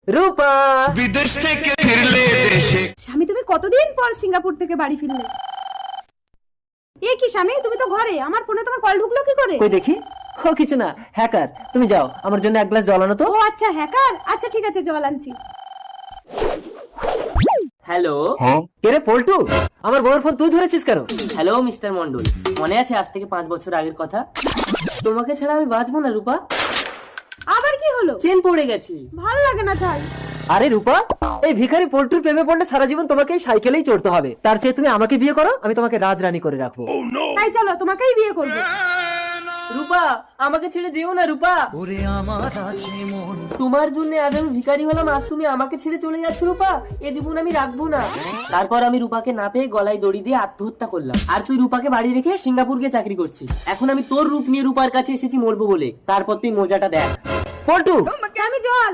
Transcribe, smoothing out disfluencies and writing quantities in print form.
রূপা বিদেশ থেকে ফিরলে দেশে। স্বামী, তুমি কতদিন পর সিঙ্গাপুর থেকে বাড়ি ফিরলে? এ কি স্বামী, তুমি তো ঘরে, আমার ফোনে তোমার কল ঢুকলো কি করে? কই দেখি। ও কিছু না, হ্যাকার। তুমি যাও, আমার জন্য এক গ্লাস জল আনো তো। ও আচ্ছা, হ্যাকার। আচ্ছা ঠিক আছে, জল আনছি। হ্যালো। কে রে পল্টু? আমার বউয়ের ফোন তুই ধরেছিস কেন? হ্যালো মিস্টার মন্ডল, মনে আছে আজ থেকে 5 বছর আগের কথা? তোমাকে ছাড়া আমি বাঁচবো না রূপা। আবার কি হলো? চেন পড়ে গেছি। ভালো লাগে না তাই। আরে রূপা, এই ভিখারি পল্টুর প্রেমে পড়লে সারা জীবন তোমাকে এই সাইকেলেই চড়তে হবে। তার চেয়ে তুমি আমাকে বিয়ে করো, আমি তোমাকে রাজরানী করে রাখবো। তাই চলো, তোমাকেই বিয়ে করবো। রূপা, আমাকে ছেড়ে যেও না রূপা। তোমার জন্য আজ আমি ভিখারি হলাম, আজ তুমি আমাকে ছেড়ে চলে যাচ্ছ রূপা। এ জীবন আমি রাখবো না। তারপর আমি রূপাকে না পেয়ে গলায় দড়ি দিয়ে আত্মহত্যা করলাম। আর তুই রূপাকে বাড়ি রেখে সিঙ্গাপুর গিয়ে চাকরি করছিস। এখন আমি তোর রূপ নিয়ে রূপার কাছে এসেছি মরবো বলে। তারপর তুই মজাটা দেখ। পল্টু আমি জল